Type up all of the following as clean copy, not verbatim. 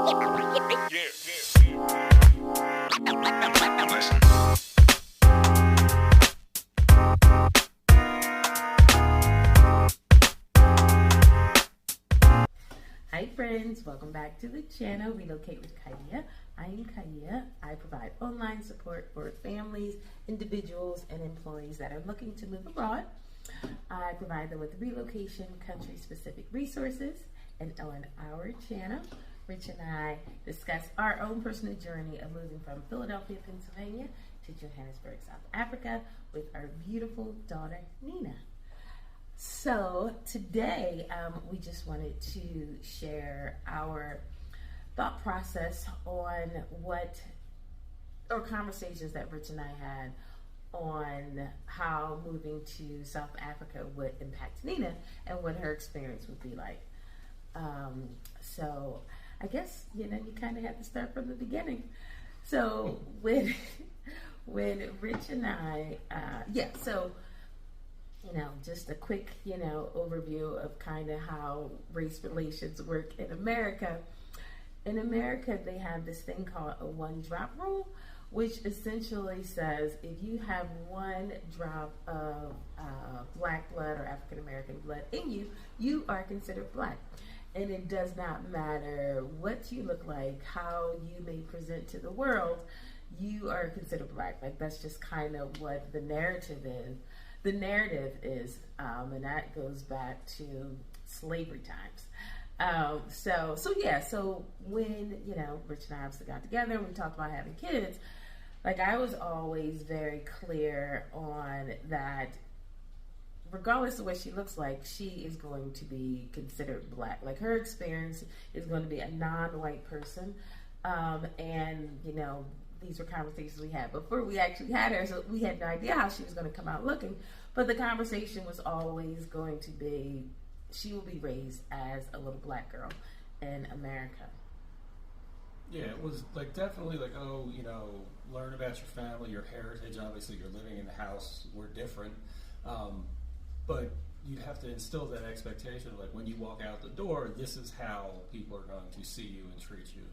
Hi friends, welcome back to the channel, Relocate with Kaia. I am Kaia. I provide online support for families, individuals, and employees that are looking to move abroad. I provide them with relocation, country-specific resources, and on our channel, Rich and I discuss our own personal journey of moving from Philadelphia, Pennsylvania to Johannesburg, South Africa with our beautiful daughter, Nina. So today, we just wanted to share our thought process on conversations that Rich and I had on how moving to South Africa would impact Nina and what her experience would be like. So I guess, you kind of have to start from the beginning. So when Rich and I, just a quick, overview of kind of how race relations work in America. In America, they have this thing called a one-drop rule, which essentially says if you have one drop of black blood or African-American blood in you, you are considered black. And it does not matter what you look like, how you may present to the world, you are considered black. Like, that's just kind of what the narrative is. And that goes back to slavery times. So when, Rich and I obviously got together and we talked about having kids, like, I was always very clear on that regardless of what she looks like, she is going to be considered black. Like, her experience is going to be a non-white person. These were conversations we had before we actually had her, so we had no idea how she was going to come out looking. But the conversation was always going to be, she will be raised as a little black girl in America. Yeah, it was like definitely like, learn about your family, your heritage. Obviously, you're living in the house. We're different. But you have to instill that expectation of, like, when you walk out the door, this is how people are going to see you and treat you.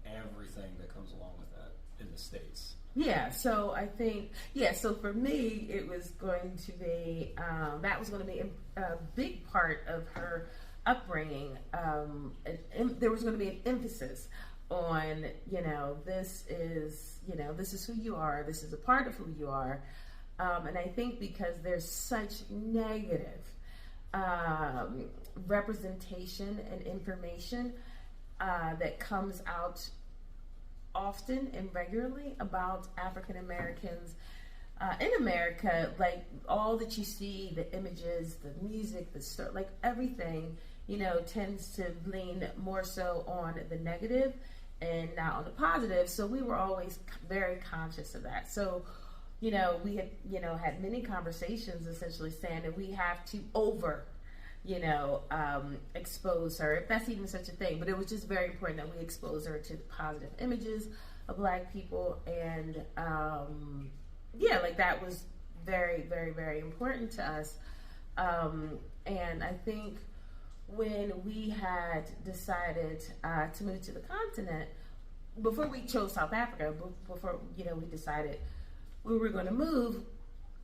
Everything that comes along with that in the States. Yeah, so I think, so for me, it was going to be, that was going to be a big part of her upbringing. And there was going to be an emphasis on, this is who you are, this is a part of who you are. And I think because there's such negative representation and information that comes out often and regularly about African Americans in America, like all that you see, the images, the music, the story, like everything, tends to lean more so on the negative and not on the positive. So we were always very conscious of that. So, we had, had many conversations essentially saying that we have to expose her, if that's even such a thing. But it was just very important that we expose her to the positive images of black people. And that was very, very, very important to us. And I think when we had decided to move to the continent, before we chose South Africa, before, we decided we were going to move,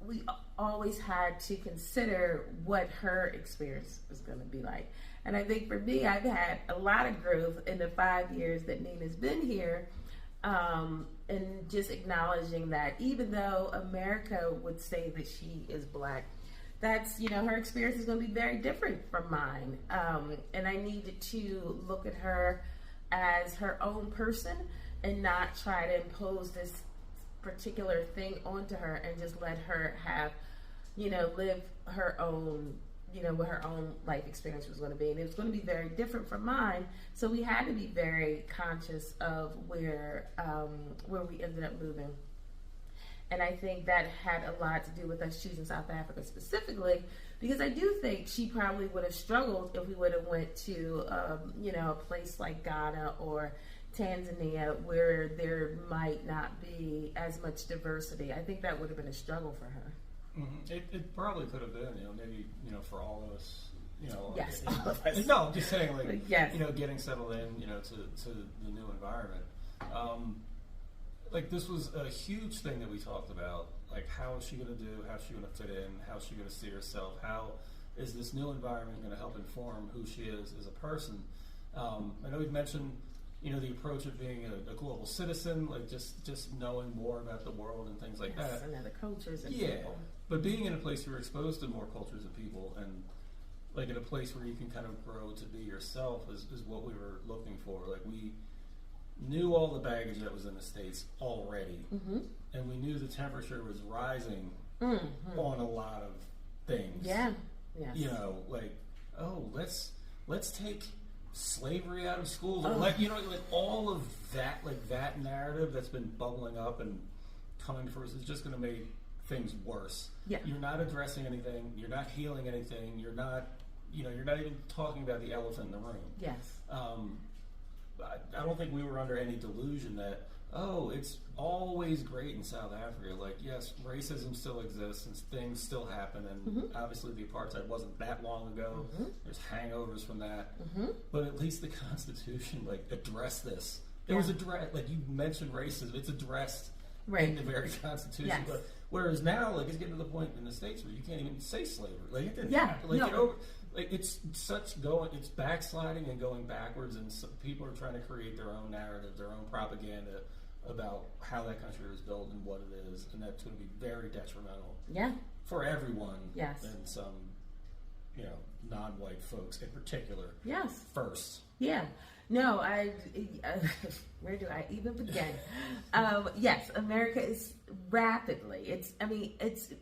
we always had to consider what her experience was going to be like. And I think for me, I've had a lot of growth in the 5 years that Nina's been here, and just acknowledging that even though America would say that she is black, that's, her experience is going to be very different from mine. And I needed to look at her as her own person and not try to impose this particular thing onto her and just let her have, live her own, what her own life experience was going to be. And it was going to be very different from mine. So we had to be very conscious of where we ended up moving. And I think that had a lot to do with us choosing South Africa specifically, because I do think she probably would have struggled if we would have went to, a place like Ghana or Tanzania, where there might not be as much diversity. I think that would have been a struggle for her. Mm-hmm. It probably could have been, maybe, for all of us, Yes, all of us. No, I'm just saying, like, yes. Getting settled in, to the new environment. Like, this was a huge thing that we talked about. Like, how is she going to do? How's she going to fit in? How's she going to see herself? How is this new environment going to help inform who she is as a person? I know we've mentioned, the approach of being a global citizen, like just knowing more about the world and things like that. And other cultures and yeah, people. But being in a place where you're exposed to more cultures and people, and like in a place where you can kind of grow to be yourself is what we were looking for. Like, we knew all the baggage that was in the States already, and we knew the temperature was rising on a lot of things. Yeah. Yes. Like, let's take slavery out of schools, or like all of that, like that narrative that's been bubbling up and coming to us is just going to make things worse. Yeah. You're not addressing anything. You're not healing anything. You're not even talking about the elephant in the room. Yes. I don't think we were under any delusion that, it's always great in South Africa. Like, yes, racism still exists and things still happen, and obviously the apartheid wasn't that long ago. There's hangovers from that. But at least the Constitution, like, addressed this. It was addressed, like you mentioned racism, it's addressed in the very Constitution. Yes. But whereas now, like, it's getting to the point in the States where you can't even say slavery. Like, it didn't happen. Like, like, it's it's backsliding and going backwards, and people are trying to create their own narrative, their own propaganda about how that country was built and what it is, and that's going to be very detrimental for everyone. Yes. And some, non-white folks in particular. Yes. First. Yeah. No, where do I even begin? Yes, America is it's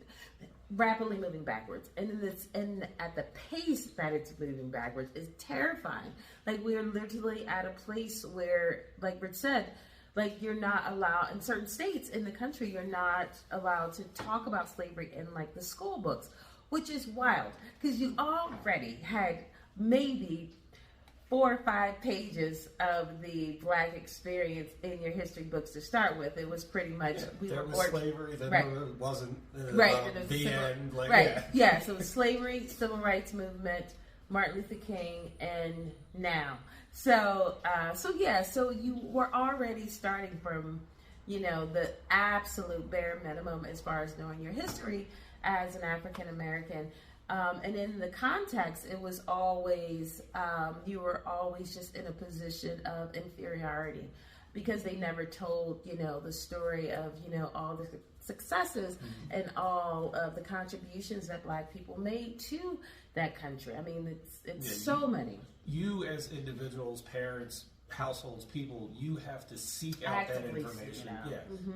rapidly moving backwards, and at the pace that it's moving backwards is terrifying. Like, we're literally at a place where, like Rich said, like, you're not allowed in certain states in the country. You're not allowed to talk about slavery in, like, the school books, which is wild because you already had maybe 4 or 5 pages of the Black experience in your history books to start with. It was pretty much there was slavery, then there wasn't the end. Like, so it was slavery, civil rights movement, Martin Luther King, and now. So you were already starting from, the absolute bare minimum as far as knowing your history as an African American. And in the context, it was always, you were always just in a position of inferiority because they never told, the story of, all the successes and all of the contributions that Black people made to that country. I mean, it's so many. You as individuals, parents, households, people, you have to seek out actively that information.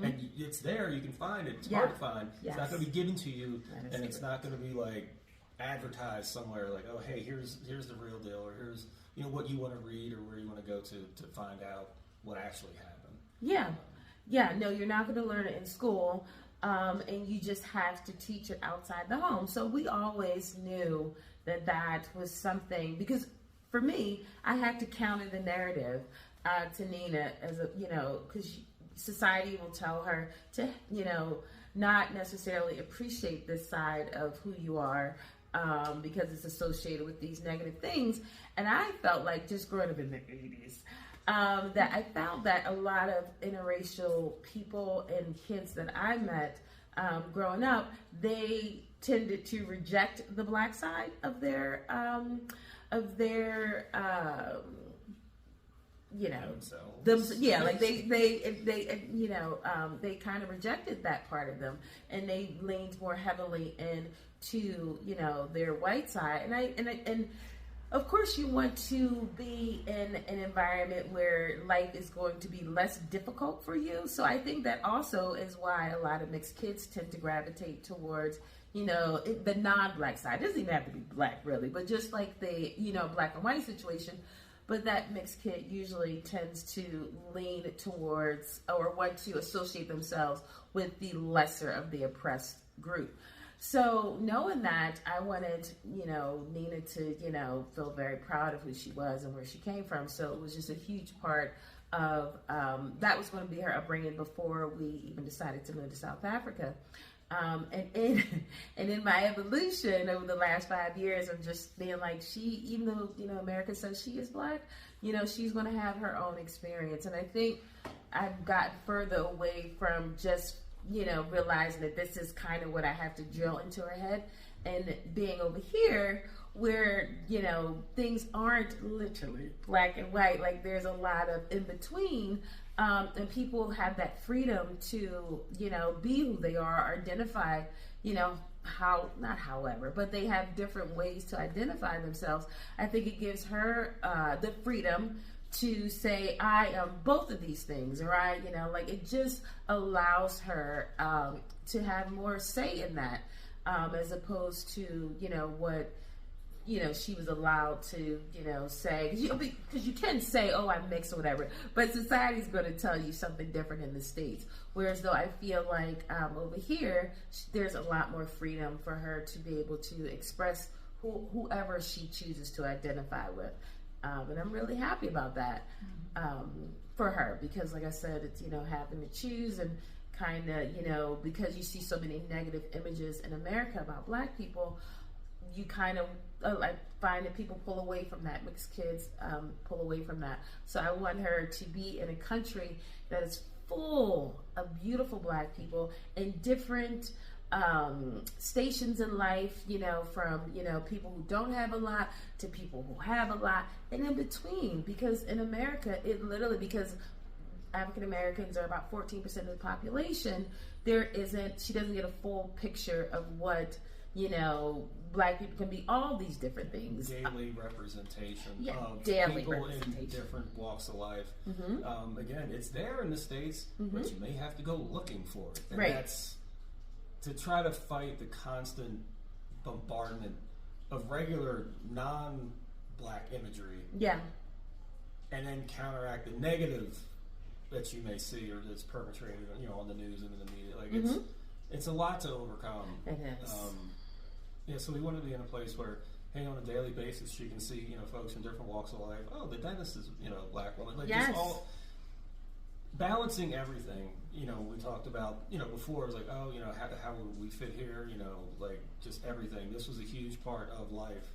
And it's there. You can find it. It's hard to find. Yes. It's not going to be given to you, and it's true. not going to be like advertised somewhere. Like, oh, hey, here's the real deal, or here's what you want to read, or where you want to go to find out what actually happened. No, you're not going to learn it in school, and you just have to teach it outside the home. So we always knew that was something, because for me, I had to counter the narrative to Nina as because society will tell her to, not necessarily appreciate this side of who you are because it's associated with these negative things. And I felt like, just growing up in the 80s, that I found that a lot of interracial people and kids that I met growing up, they tended to reject the Black side of their like they kind of rejected that part of them, and they leaned more heavily into their white side. And of course, you want to be in an environment where life is going to be less difficult for you. So I think that also is why a lot of mixed kids tend to gravitate towards the non-Black side. It doesn't even have to be Black, really, but just like the, Black and white situation. But that mixed kid usually tends to lean towards or want to associate themselves with the lesser of the oppressed group. So knowing that, I wanted, Nina to, feel very proud of who she was and where she came from. So it was just a huge part of, that was going to be her upbringing before we even decided to move to South Africa. And in my evolution over the last 5 years of just being like, even though, America says she is Black, she's going to have her own experience. And I think I've gotten further away from just, realizing that this is kind of what I have to drill into her head, and being over here where, things aren't literally black and white. Like, there's a lot of in between. And people have that freedom to, be who they are, identify, but they have different ways to identify themselves. I think it gives her the freedom to say, I am both of these things, or it just allows her to have more say in that, as opposed to, what she was allowed to, say, because you can say, oh, I'm mixed or whatever, but society's going to tell you something different in the States. Whereas though I feel like over here, there's a lot more freedom for her to be able to express whoever she chooses to identify with. And I'm really happy about that for her, because like I said, it's, having to choose, and kind of, because you see so many negative images in America about Black people, you kind of find that people pull away from that. Mixed kids pull away from that. So I want her to be in a country that is full of beautiful Black people in different stations in life, from, people who don't have a lot to people who have a lot, and in between. Because in America, because African Americans are about 14% of the population, she doesn't get a full picture of what, Black people can be, all these different things. Daily representation of daily people representation in different walks of life. Mm-hmm. Again, it's there in the States, mm-hmm. but you may have to go looking for it. And right. That's to try to fight the constant bombardment of regular non-Black imagery. Yeah. And then counteract the negative that you may see or that's perpetrated, on the news and in the media. Like, mm-hmm. it's a lot to overcome. It is. So we want to be in a place where, hey, on a daily basis, she can see, folks in different walks of life. Oh, the dentist is, Black woman. Like, yes. just all balancing everything. We talked about, before, it was like, oh, how would we fit here? Like, just everything. This was a huge part of life,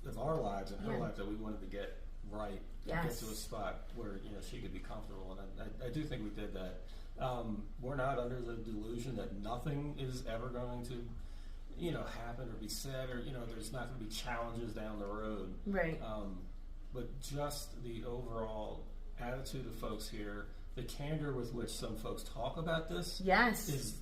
of our lives and her life, that we wanted to get right. Yes. Get to a spot where, she could be comfortable. And I do think we did that. We're not under the delusion that nothing is ever going to, happen or be said, or, there's not going to be challenges down the road. Right. But just the overall attitude of folks here, the candor with which some folks talk about this, yes, is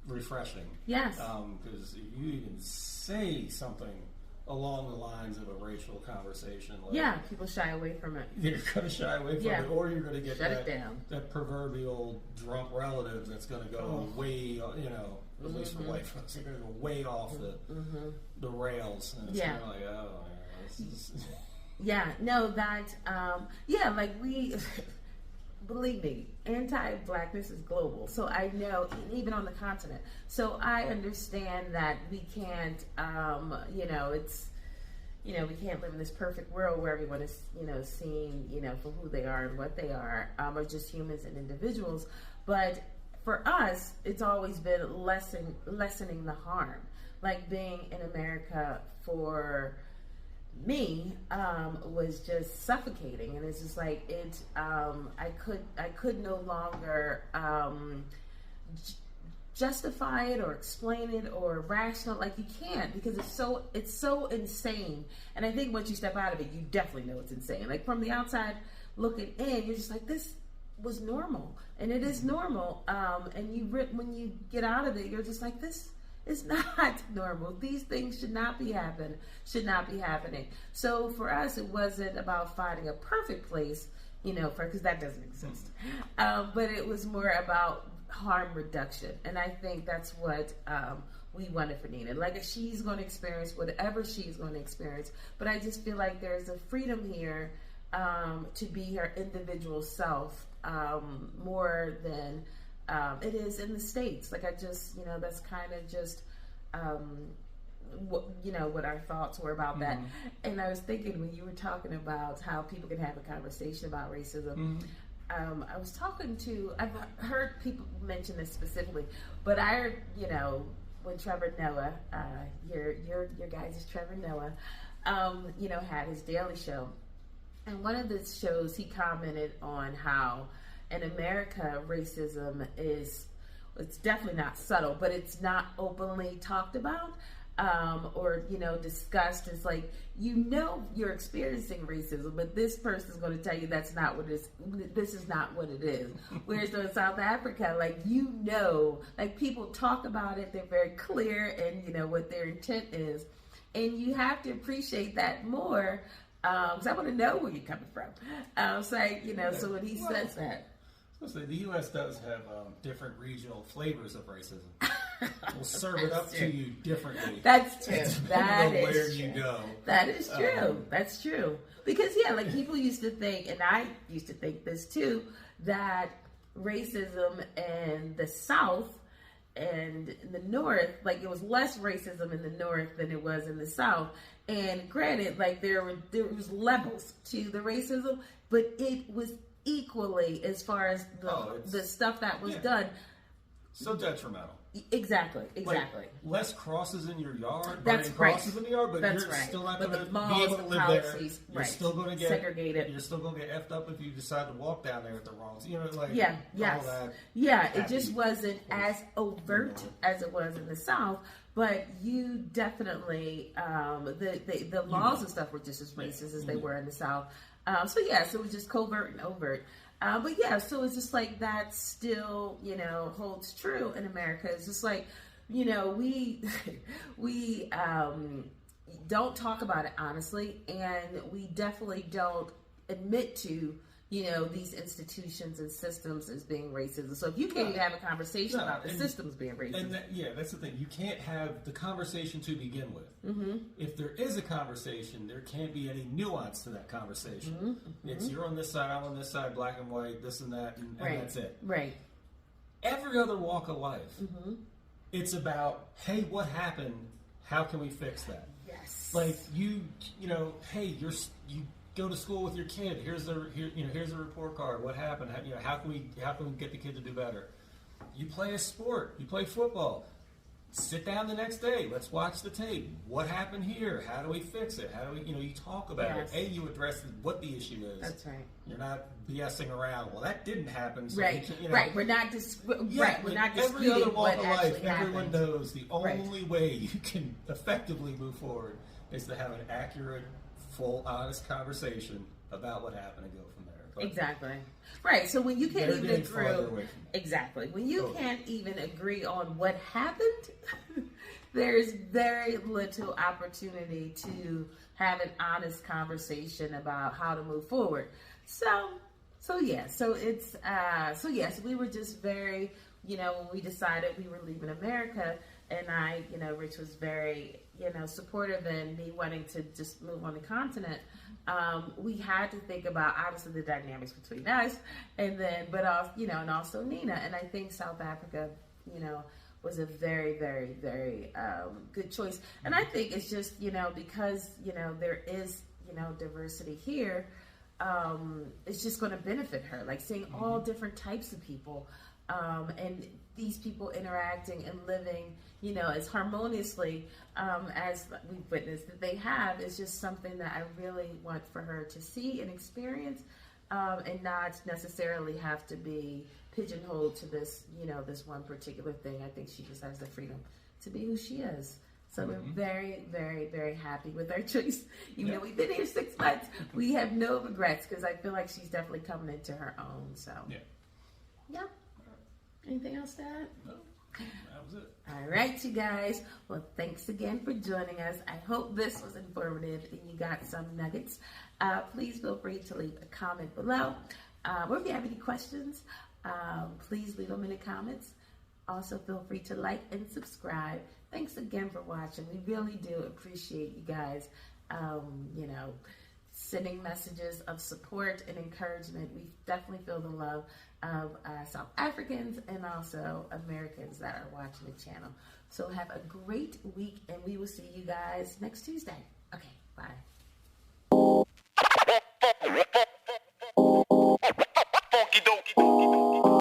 refreshing. Yes. Because if you even say something along the lines of a racial conversation, like, people shy away from it. You're going to shy away from it, or you're going to get that proverbial drunk relative that's going to go way, at mm-hmm. least for white folks, they're going to go way off mm-hmm. the rails. And it's kind of like, oh, this is... we... Believe me, anti-Blackness is global. So I know, even on the continent. So I understand that we can't, we can't live in this perfect world where everyone is, seen, for who they are and what they are, or just humans and individuals. But for us, it's always been lessening the harm. Like, being in America for me was just suffocating, and it's just like I could no longer justify it or explain it or rational. Like, you can't, because it's so insane. And I think once you step out of it, you definitely know it's insane. Like, from the outside looking in, you're just like, this was normal, and it is normal. And when you get out of it, you're just like, this is not normal. These things should not be happening. So for us, it wasn't about finding a perfect place, because that doesn't exist. But it was more about harm reduction. And I think that's what we wanted for Nina. Like, she's going to experience whatever she's going to experience. But I just feel like there's a freedom here to be her individual self more than it is in the States. Like, I just, that's kind of just, what our thoughts were about that. And I was thinking, when you were talking about how people can have a conversation about racism, I was talking to, I've heard people mention this specifically, but I heard, when Trevor Noah, your guys is Trevor Noah, had his daily show. And one of the shows he commented on how in America racism it's definitely not subtle, but it's not openly talked about. Or discussed. It's like, you're experiencing racism, but this person's going to tell you that's not what it is. This is not what it is. Whereas in South Africa, people talk about it. They're very clear and what their intent is, and you have to appreciate that more. Because I want to know where you're coming from. So when he says that. So the U.S. does have different regional flavors of racism. We'll serve it up to you differently. That's true. That is where true. you go. That is true. That's true. Because people used to think, and I used to think this too, that racism in the South and in the North, it was less racism in the North than it was in the South. And granted, there was levels to the racism, but it was equally as far as the stuff that was done. So detrimental. Exactly. Less crosses in your yard. That's crosses right. in the yard, but That's you're right. still not But going to the be able to live policies, there. You're still going to get segregated. You're still going to get effed up if you decide to walk down there at the wrong. It just wasn't as overt as it was in the South. But you definitely the laws and stuff were just as racist as they were in the South. So it was just covert and overt. So it's just that still, holds true in America. It's just we don't talk about it honestly, and we definitely don't admit to, these institutions and systems as being racist. So if you can't even have a conversation about the systems being racist. And that's the thing. You can't have the conversation to begin with. Mm-hmm. If there is a conversation, there can't be any nuance to that conversation. Mm-hmm. It's you're on this side, I'm on this side, black and white, this and that, and that's it. Right. Every other walk of life, it's about, hey, what happened? How can we fix that? Yes. You go to school with your kid. Here's a report card. What happened? How can we get the kid to do better? You play a sport. You play football. Sit down the next day. Let's watch the tape. What happened here? How do we fix it? How do we? You talk about it. You address what the issue is. That's right. You're not BSing around. Well, that didn't happen. So right. Right. We're not We're not every other walk of life. Everyone Everyone knows the only way you can effectively move forward is to have an accurate, full, honest conversation about what happened and go from there. But exactly. Right. So when you can't even agree, exactly. When you can't even agree on what happened, there's very little opportunity to have an honest conversation about how to move forward. So we were just very, when we decided we were leaving America, and Rich was very, supportive in me wanting to just move on the continent. We had to think about obviously the dynamics between us, and also Nina. And I think South Africa, was a very, very, very good choice. And I think it's just, because, there is, diversity here, it's just going to benefit her. Seeing all different types of people, and these people interacting and living, as harmoniously as we've witnessed that they have, is just something that I really want for her to see and experience, and not necessarily have to be pigeonholed to this, this one particular thing. I think she just has the freedom to be who she is. So we're very, very, very happy with our choice. Even though we've been here 6 months, we have no regrets, because I feel like she's definitely coming into her own. So, yeah. Anything else to add? No, that was it. All right, you guys. Well, thanks again for joining us. I hope this was informative and you got some nuggets. Please feel free to leave a comment below. Or if you have any questions, please leave them in the comments. Also, feel free to like and subscribe. Thanks again for watching. We really do appreciate you guys, sending messages of support and encouragement. We definitely feel the love of South Africans and also Americans that are watching the channel. So have a great week, and we will see you guys next Tuesday. Okay, bye.